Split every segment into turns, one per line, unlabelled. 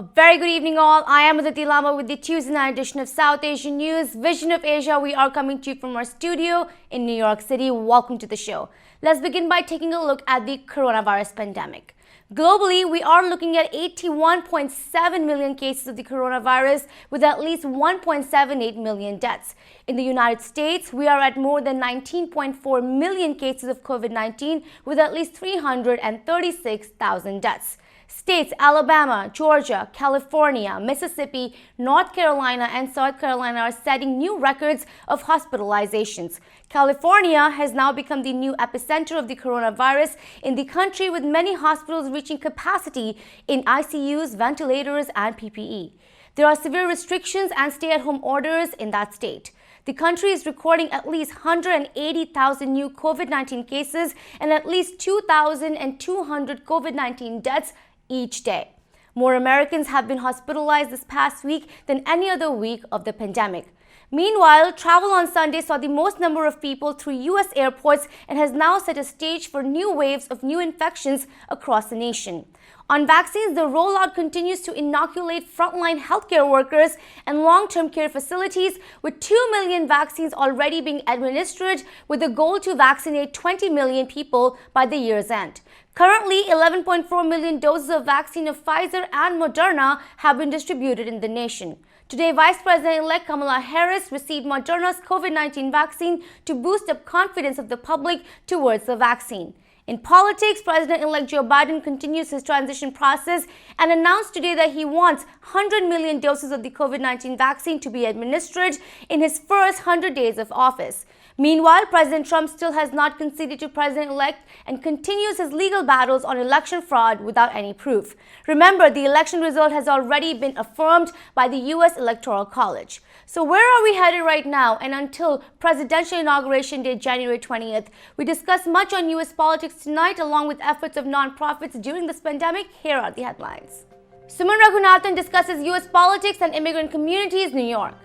A very good evening all. I am Aditi Lama with the Tues edition of South Asian News, Vision of Asia. We are coming to you from our studio in New York City. Welcome to the show. Let's begin by taking a look at the coronavirus pandemic. Globally, we are looking at 81.7 million cases of the coronavirus with at least 1.78 million deaths. In the United States, we are at more than 19.4 million cases of COVID-19 with at least 336,000 deaths. States Alabama, Georgia, California, Mississippi, North Carolina, and South Carolina are setting new records of hospitalizations. California has now become the new epicenter of the coronavirus in the country, with many hospitals reaching capacity in ICUs, ventilators, and PPE. There are severe restrictions and stay-at-home orders in that state. The country is recording at least 180,000 new COVID-19 cases and at least 2,200 COVID-19 deaths each day. More Americans have been hospitalized this past week than any other week of the pandemic. Meanwhile, travel on Sunday saw the most number of people through U.S. airports and has now set a stage for new waves of new infections across the nation. On vaccines, the rollout continues to inoculate frontline healthcare workers and long-term care facilities, with 2 million vaccines already being administered, with a goal to vaccinate 20 million people by the year's end. Currently, 11.4 million doses of vaccine of Pfizer and Moderna have been distributed in the nation. Today, Vice President-elect Kamala Harris received Moderna's COVID-19 vaccine to boost up confidence of the public towards the vaccine. In politics, President-elect Joe Biden continues his transition process and announced today that he wants 100 million doses of the COVID-19 vaccine to be administered in his first 100 days of office. Meanwhile, President Trump still has not conceded to President-elect and continues his legal battles on election fraud without any proof. Remember, the election result has already been affirmed by the U.S. Electoral College. So where are we headed right now? And until presidential inauguration day, January 20th, we discuss much on U.S. politics tonight, along with efforts of nonprofits during this pandemic. Here are the headlines. Suman Raghunathan discusses U.S. politics and immigrant communities, New York.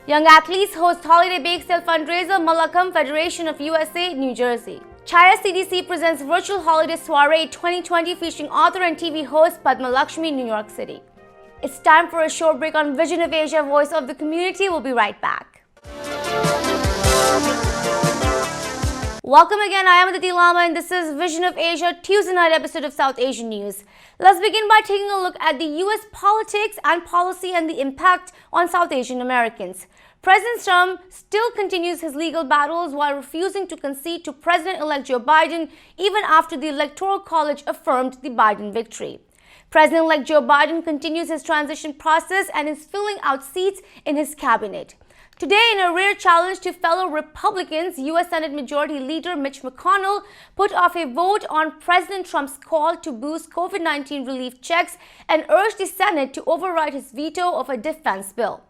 Young athletes host holiday bake sale fundraiser, Mallakhamb Federation of USA, New Jersey. Chhaya CDC presents virtual holiday Soiree 2020 featuring author and TV host Padma, Lakshmi, New York City. It's time for a short break on Vision of Asia, Voice of the Community. We'll be right back. Welcome again. I am Aditi Lama and this is Vision of Asia, Tuesday night episode of South Asian News. Let's begin by taking a look at the U.S. politics and policy and the impact on South Asian Americans. President Trump still continues his legal battles while refusing to concede to President-elect Joe Biden even after the Electoral College affirmed the Biden victory. President-elect Joe Biden continues his transition process and is filling out seats in his cabinet. Today, in a rare challenge to fellow Republicans, U.S. Senate Majority Leader Mitch McConnell put off a vote on President Trump's call to boost COVID-19 relief checks and urged the Senate to override his veto of a defense bill.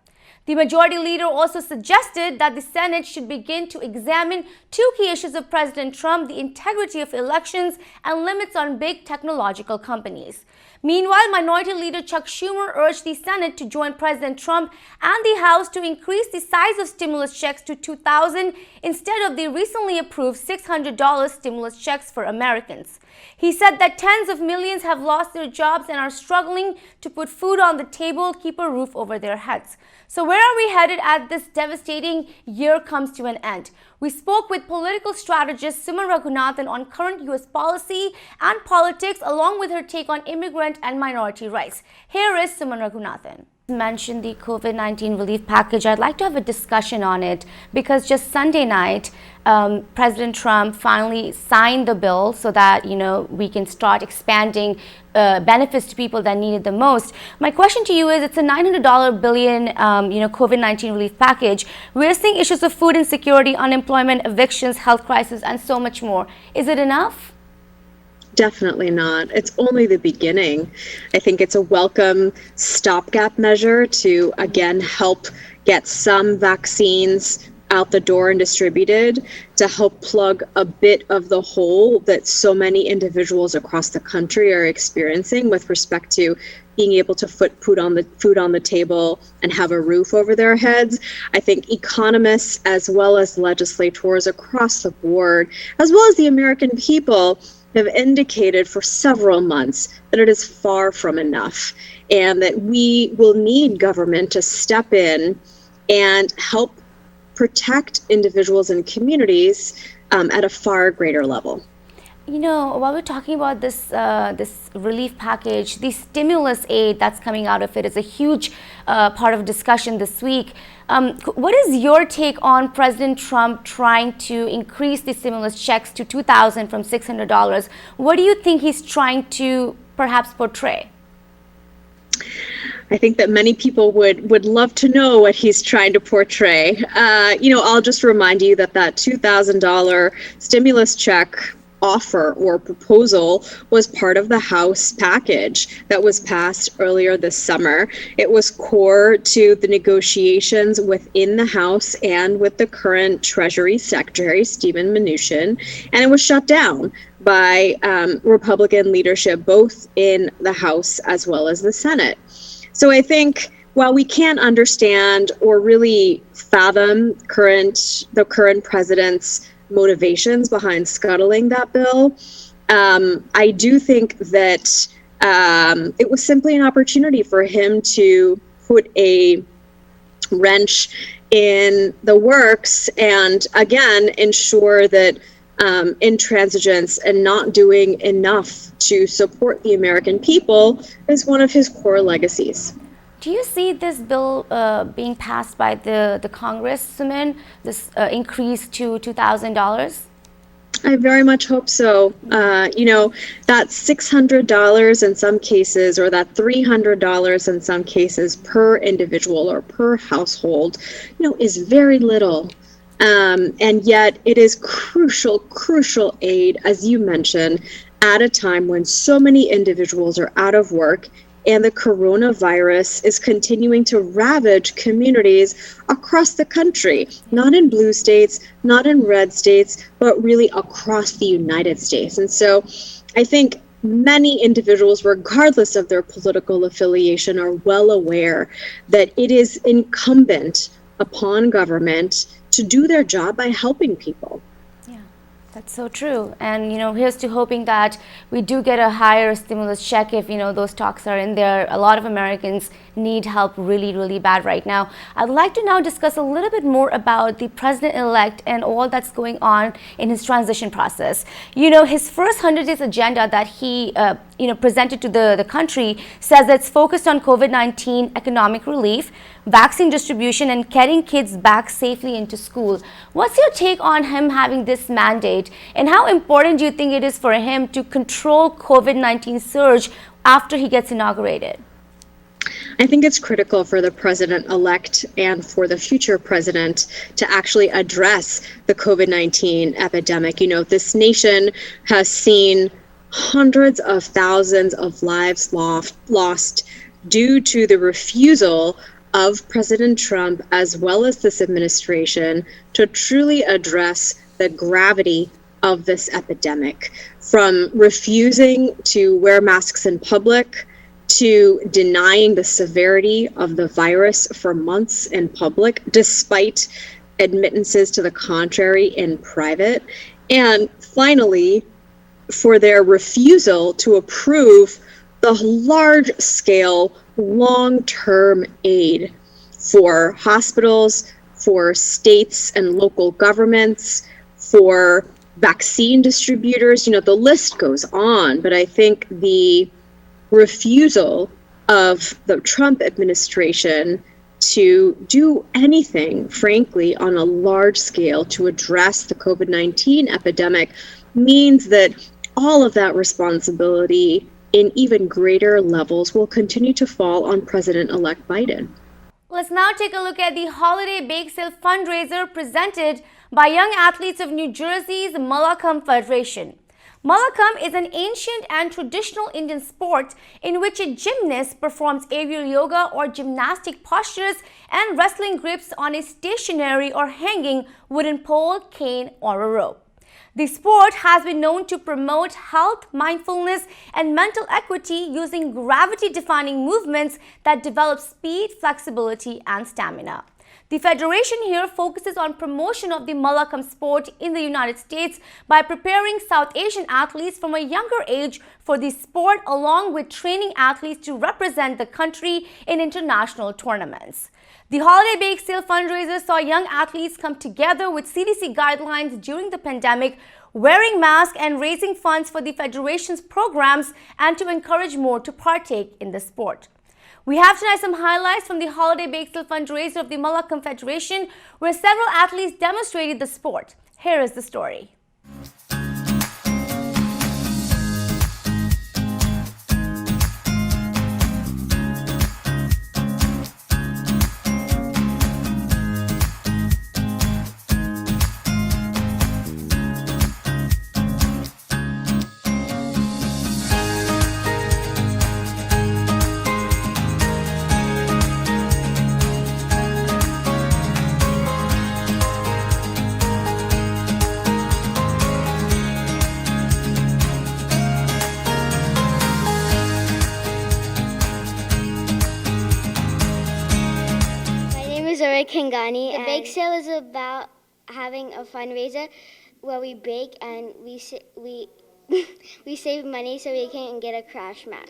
The Majority Leader also suggested that the Senate should begin to examine two key issues of President Trump: the integrity of elections and limits on big technological companies. Meanwhile, Minority Leader Chuck Schumer urged the Senate to join President Trump and the House to increase the size of stimulus checks to $2,000 instead of the recently approved $600 stimulus checks for Americans. He said that tens of millions have lost their jobs and are struggling to put food on the table, keep a roof over their heads. So where are we headed as this devastating year comes to an end? We spoke with political strategist Suman Raghunathan on current U.S. policy and politics, along with her take on immigrant and minority rights. Here is Suman Raghunathan. Mentioned the COVID-19 relief package. I'd like to have a discussion on it because just Sunday night, President Trump finally signed the bill so that, we can start expanding benefits to people that need it the most. My question to you is, it's a $900 billion, COVID-19 relief package. We're seeing issues of food insecurity, unemployment, evictions, health crisis, and so much more. Is it enough?
Definitely not. It's only the beginning. I think it's a welcome stopgap measure to, again, help get some vaccines out the door and distributed to help plug a bit of the hole that so many individuals across the country are experiencing with respect to being able to put food on the table and have a roof over their heads. I think economists as well as legislators across the board, as well as the American people, have indicated for several months that it is far from enough and that we will need government to step in and help protect individuals and communities at a far greater level.
You know, while we're talking about this relief package, the stimulus aid that's coming out of it is a huge part of discussion this week. What is your take on President Trump trying to increase the stimulus checks to $2,000 from $600? What do you think he's trying to perhaps portray?
I think that many people would love to know what he's trying to portray. I'll just remind you that $2,000 stimulus check offer or proposal was part of the House package that was passed earlier this summer. It was core to the negotiations within the House and with the current Treasury Secretary, Steven Mnuchin, and it was shut down by Republican leadership, both in the House as well as the Senate. So I think while we can't understand or really fathom the current president's motivations behind scuttling that bill, I do think that it was simply an opportunity for him to put a wrench in the works and again ensure that intransigence and not doing enough to support the American people is one of his core legacies.
Do you see this bill being passed by the Congress, Suman, this increase to $2,000?
I very much hope so. That $600 in some cases, or that $300 in some cases per individual or per household, is very little. And yet it is crucial aid, as you mentioned, at a time when so many individuals are out of work and the coronavirus is continuing to ravage communities across the country, not in blue states, not in red states, but really across the United States. And so I think many individuals, regardless of their political affiliation, are well aware that it is incumbent upon government to do their job by helping people.
That's so true. And, here's to hoping that we do get a higher stimulus check if, those talks are in there. A lot of Americans need help really, really bad right now. I'd like to now discuss a little bit more about the president-elect and all that's going on in his transition process. His first 100 days agenda that he, presented to the country says that it's focused on COVID-19 economic relief, vaccine distribution, and getting kids back safely into school. What's your take on him having this mandate, and how important do you think it is for him to control COVID-19 surge after he gets inaugurated?
I think it's critical for the president-elect and for the future president to actually address the COVID-19 epidemic. This nation has seen hundreds of thousands of lives lost due to the refusal of President Trump, as well as this administration, to truly address the gravity of this epidemic, from refusing to wear masks in public, to denying the severity of the virus for months in public, despite admittances to the contrary in private, and finally, for their refusal to approve the large-scale, long-term aid for hospitals, for states and local governments, for vaccine distributors. The list goes on, but I think the refusal of the Trump administration to do anything, frankly, on a large scale to address the COVID-19 epidemic means that all of that responsibility in even greater levels will continue to fall on President-elect Biden.
Let's now take a look at the holiday bake sale fundraiser presented by young athletes of New Jersey's Mallakhamb Federation. Mallakhamb is an ancient and traditional Indian sport in which a gymnast performs aerial yoga or gymnastic postures and wrestling grips on a stationary or hanging wooden pole, cane, or a rope. The sport has been known to promote health, mindfulness, and mental equity using gravity-defying movements that develop speed, flexibility, and stamina. The federation here focuses on promotion of the Mallakhamb sport in the United States by preparing South Asian athletes from a younger age for the sport, along with training athletes to represent the country in international tournaments. The Holiday Bake Sale fundraiser saw young athletes come together with CDC guidelines during the pandemic, wearing masks and raising funds for the federation's programs and to encourage more to partake in the sport. We have tonight some highlights from the Holiday Bake Sale fundraiser of the Mallakhamb Federation, where several athletes demonstrated the sport. Here is the story.
Kangani. The bake sale is about having a fundraiser where we bake and we save money so we can get a crash mat.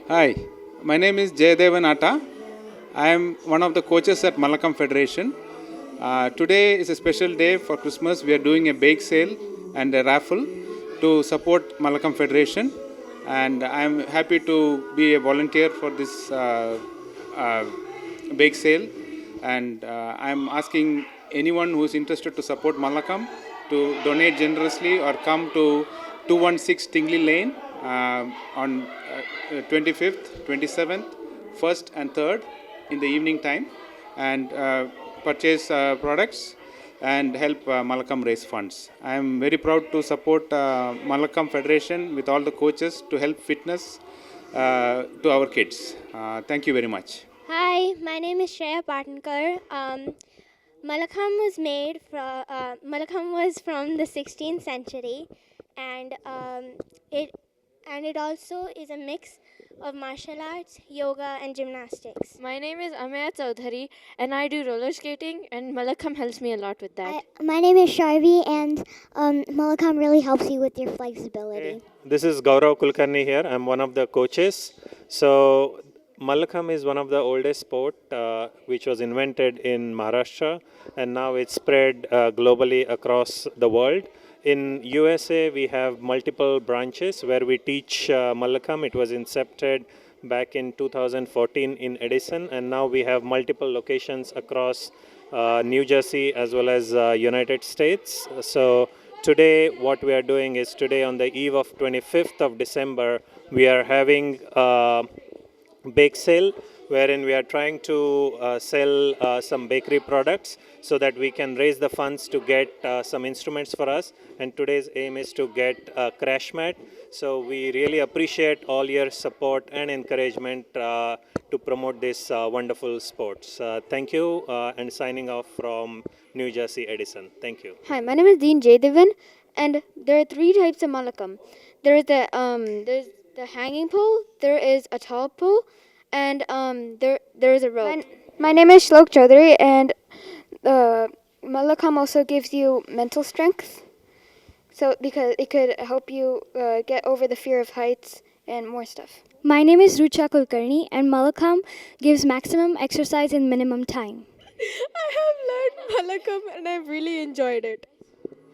Hi, my name is Raghunathan. I am one of the coaches at Mallakhamb Federation. Today is a special day for Christmas. We are doing a bake sale and a raffle to support Mallakhamb Federation, and I am happy to be a volunteer for this bake sale. And I am asking anyone who is interested to support Mallakhamb to donate generously or come to 216 Tingley Lane on 25th, 27th, 1st and 3rd in the evening time and purchase products and help Mallakhamb raise funds. I am very proud to support Mallakhamb Federation with all the coaches to help fitness to our kids. Thank you very much.
Hi, my name is Chhaya. Mallakhamb was from the 16th century, and it also is a mix of martial arts, yoga, and gymnastics.
My name is Amaya Chaudhary, and I do roller skating, and Mallakhamb helps me a lot with that.
My name is Sharvi, and Mallakhamb really helps you with your flexibility.
Hey, this is Gaurav Kulkarni here. I'm one of the coaches. So Mallakhamb is one of the oldest sport which was invented in Maharashtra, and now it's spread globally across the world. In USA, we have multiple branches where we teach Mallakhamb. It was incepted back in 2014 in Edison, and now we have multiple locations across New Jersey as well as United States. So today, what we are doing is today on the eve of 25th of December, we are having bake sale wherein we are trying to sell some bakery products so that we can raise the funds to get some instruments for us, and today's aim is to get a crash mat. So we really appreciate all your support and encouragement to promote this wonderful sports. Thank you, and signing off from New Jersey Edison. Thank you.
Hi, my name is Dean Jaydevan, and there are three types of Mallakhamb. There's the hanging pole, there is a tall pole, and there is a rope.
My name is Shlok Chaudhary, and Mallakhamb also gives you mental strength. So because it could help you get over the fear of heights and more stuff.
My name is Rucha Kulkarni, and Mallakhamb gives maximum exercise in minimum time.
I have learned Mallakhamb and I've really enjoyed it.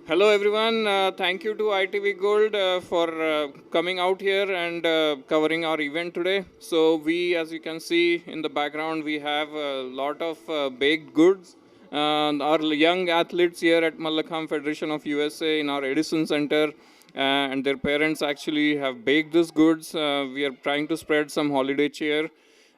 Hello everyone, thank you to ITV Gold for coming out here and covering our event today. So we, as you can see in the background, we have a lot of baked goods. Our young athletes here at Mallakhamb Federation of USA in our Edison Center and their parents actually have baked these goods. We are trying to spread some holiday cheer.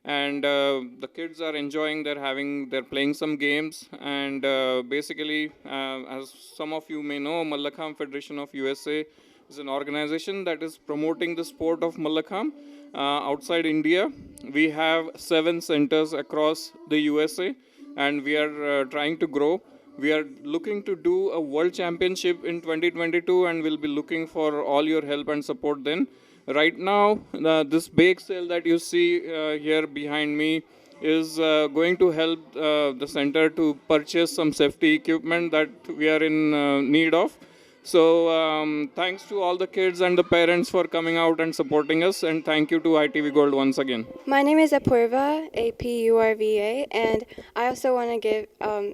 And the kids are enjoying, they're playing some games, and basically, as some of you may know, Mallakhamb Federation of USA is an organization that is promoting the sport of Mallakhamb outside India. We have 7 centers across the USA, and we are trying to grow. We are looking to do a world championship in 2022, and we'll be looking for all your help and support then. Right now, this bake sale that you see here behind me is going to help the center to purchase some safety equipment that we are in need of. So thanks to all the kids and the parents for coming out and supporting us, and thank you to ITV Gold once again.
My name is Apurva, A-P-U-R-V-A, and I also want to give,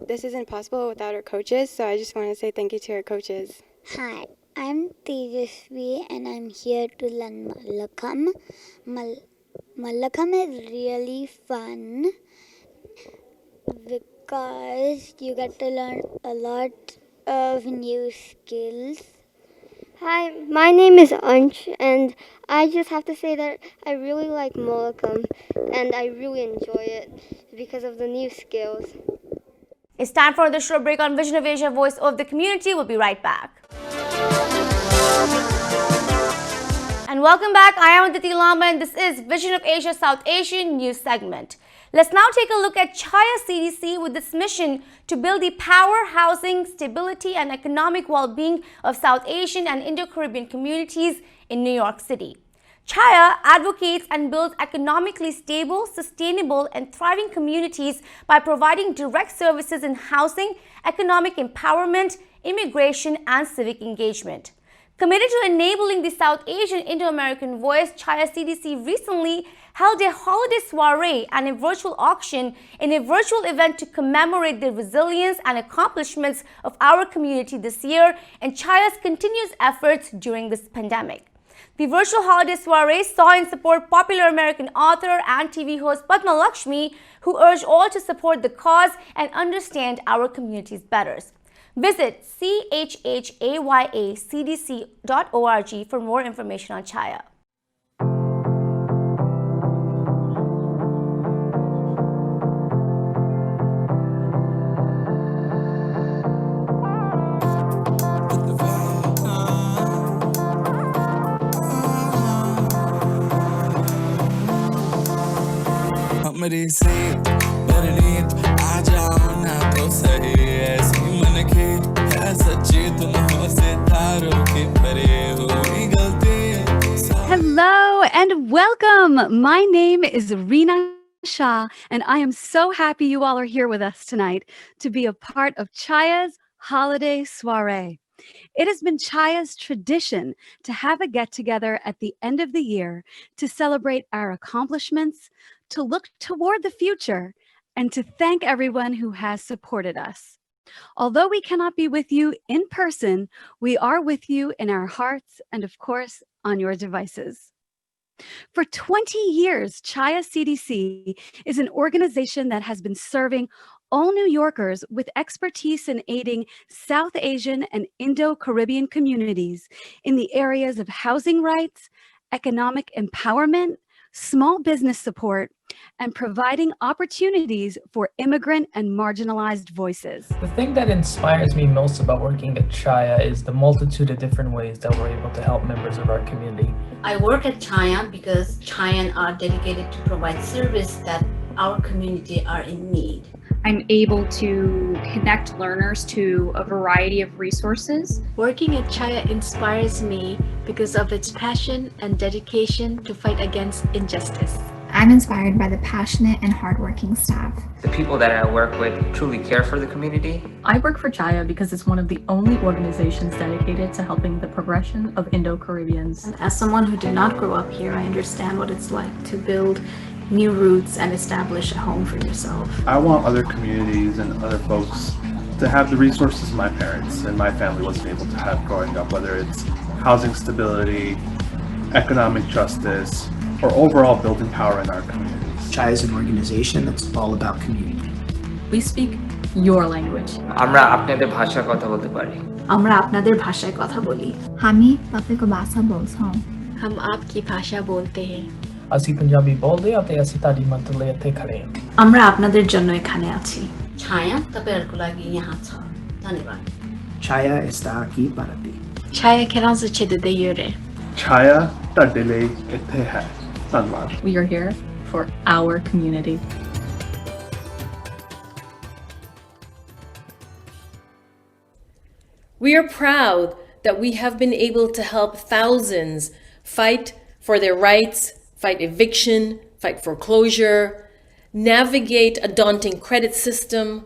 this isn't possible without our coaches, so I just want to say thank you to our coaches.
Hi, I'm Tejasvi and I'm here to learn Mallakhamb. Mallakhamb is really fun because you get to learn a lot of new skills.
Hi, my name is Ansh, and I just have to say that I really like Mallakhamb, and I really enjoy it because of the new skills.
It's time for the short break on Vision of Asia, Voice of the Community. We'll be right back. And welcome back. I am Aditi Lamba and this is Vision of Asia South Asian News segment. Let's now take a look at Chhaya CDC with its mission to build the power, housing, stability and economic well-being of South Asian and Indo-Caribbean communities in New York City. Chhaya advocates and builds economically stable, sustainable and thriving communities by providing direct services in housing, economic empowerment, immigration and civic engagement. Committed to enabling the South Asian Indo-American voice, Chhaya CDC recently held a holiday soiree and a virtual auction in a virtual event to commemorate the resilience and accomplishments of our community this year and Chhaya's continuous efforts during this pandemic. The virtual holiday soiree saw and support popular American author and TV host Padma Lakshmi, who urged all to support the cause and understand our communities better. Visit chhayacdc.org for more information on Chhaya.
मेरी से परनीत आ जाओ ना तो सही ऐसी मन की है सच्ची तुम हो सितारों की भरे हुई गलती.
Hello and welcome. My name is Reena Shah and I am so happy you all are here with us tonight to be a part of Chhaya's holiday soiree. It has been Chhaya's tradition to have a get-together at the end of the year to celebrate our accomplishments, to look toward the future, and to thank everyone who has supported us. Although we cannot be with you in person, we are with you in our hearts and, of course, on your devices. For 20 years, Chhaya CDC is an organization that has been serving all New Yorkers with expertise in aiding South Asian and Indo-Caribbean communities in the areas of housing rights, economic empowerment, small business support, and providing opportunities for immigrant and marginalized voices.
The thing that inspires me most about working at Chhaya is the multitude of different ways that we're able to help members of our community.
I work at Chhaya because Chayan are dedicated to provide service that our community are in need.
I'm able to connect learners to a variety of resources.
Working at Chhaya inspires me because of its passion and dedication to fight against injustice.
I'm inspired by the passionate and hardworking staff.
The people that I work with truly care for the community.
I work for Chhaya because it's one of the only organizations dedicated to helping the progression of Indo-Caribbeans.
And as someone who did not grow up here, I understand what it's like to build new roots and establish a home for yourself.
I want other communities and other folks to have the resources my parents and my family wasn't able to have growing up, whether it's housing stability, economic justice, or overall building power in our communities.
Chhaya is an organization that's all about community.
We speak your language.
আমরা আপনাদের ভাষায় কথা বলতে পারি।
আমরা আপনাদের ভাষায় কথা বলি।
हामी तपाईको भाषा बोल्छौं।
हम आपकी भाषा बोलते हैं।
ਅਸੀਂ ਪੰਜਾਬੀ ਬੋਲਦੇ ਹਾਂ ਤੇ ਅਸੀਂ ਤੁਹਾਡੀ ਮਦਦ ਲਈ ਇੱਥੇ ਖੜੇ ਹਾਂ।
আমরা আপনাদের জন্য এখানে আছি।
Chhaya तपाईहरुको लागि यहाँ छ। धन्यवाद।
Chhaya está aqui para ti.
Chhaya keranza chedede yore.
Chhaya ਤੁਹਾਡੇ ਲਈ ਇੱਥੇ ਹੈ। ਧੰਨਵਾਦ।
We are here for our community.
We are proud that we have been able to help thousands fight for their rights, fight eviction, fight foreclosure, navigate a daunting credit system,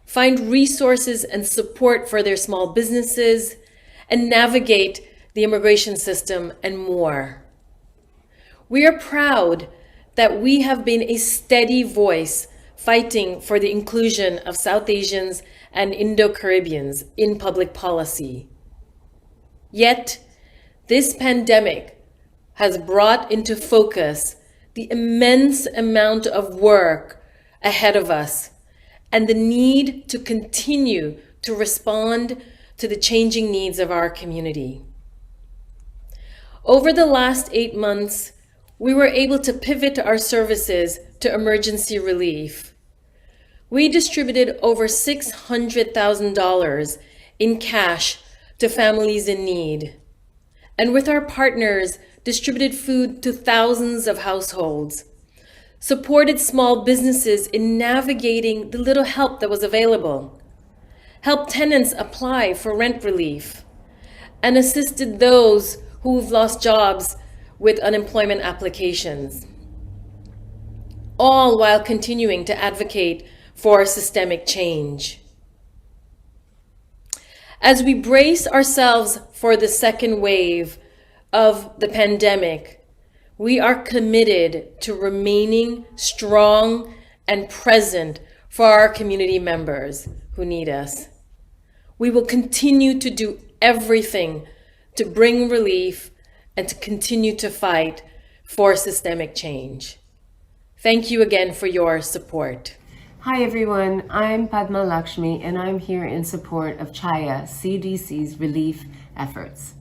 find resources and support for their small businesses, and navigate the immigration system and more. We are proud that we have been a steady voice fighting for the inclusion of South Asians and Indo-Caribbeans in public policy. Yet, this pandemic has brought into focus the immense amount of work ahead of us and the need to continue to respond to the changing needs of our community. Over the last 8 months, we were able to pivot our services to emergency relief. We distributed over $600,000 in cash to families in need, and with our partners, distributed food to thousands of households, supported small businesses in navigating the little help that was available, helped tenants apply for rent relief, and assisted those who've lost jobs with unemployment applications, all while continuing to advocate for systemic change. As we brace ourselves for the second wave of the pandemic, we are committed to remaining strong and present for our community members who need us. We will continue to do everything to bring relief and to continue to fight for systemic change. Thank you again for your support.
Hi everyone, I'm Padma Lakshmi and I'm here in support of Chhaya, CDC's relief efforts.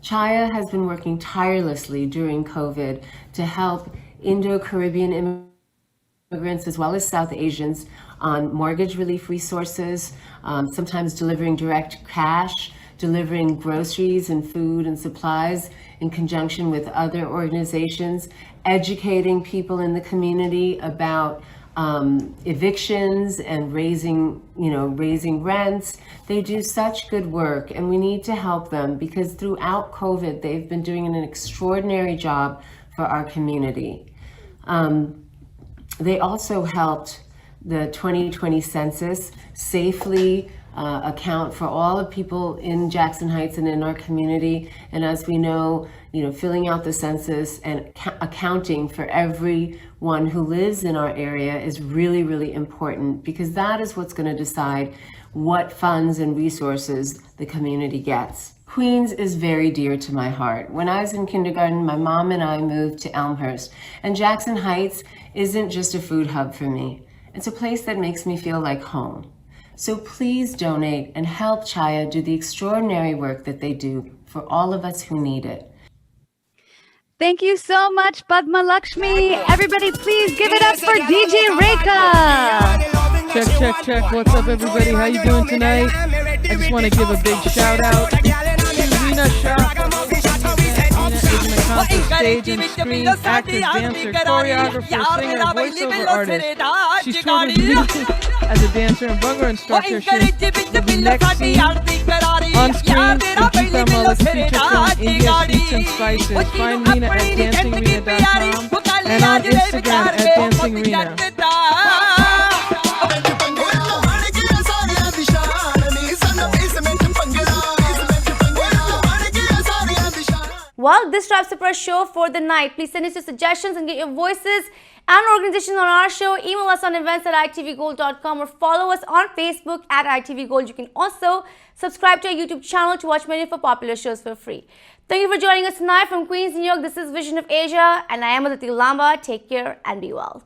Chhaya has been working tirelessly during COVID to help Indo-Caribbean immigrants as well as South Asians on mortgage relief resources, sometimes delivering direct cash, delivering groceries and food and supplies in conjunction with other organizations, educating people in the community about evictions and raising rents. They do such good work and we need to help them because throughout COVID, they've been doing an extraordinary job for our community. They also helped the 2020 census safely account for all the people in Jackson Heights and in our community. And as we know, filling out the census and accounting for everyone who lives in our area is really, really important because that is what's going to decide what funds and resources the community gets. Queens is very dear to my heart. When I was in kindergarten, my mom and I moved to Elmhurst, and Jackson Heights isn't just a food hub for me. It's a place that makes me feel like home. So please donate and help Chhaya do the extraordinary work that they do for all of us who need it.
Thank you so much, Padma Lakshmi. Everybody, please give it up for DJ Rekha.
Check. What's up, everybody? How you doing tonight? I just want to give a big shout out to Reena Shah. Reena is an accomplished stage and screen actress, dancer, choreographer, singer, voiceover artist. She's toured with me as a dancer and bhangra instructor. She'll be next seen on screen in Geeta Malik feature film India Sweets and Spices. Find Reena at dancingreena.com and on Instagram at dancingreena.
Well, this wraps up our show for the night. Please send us your suggestions and get your voices and organizations on our show. Email us on events@itvgold.com or follow us on Facebook at itvgold. You can also subscribe to our YouTube channel to watch many of our popular shows for free. Thank you for joining us tonight from Queens, New York. This is Vision of Asia and I am Aditi Lamba. Take care and be well.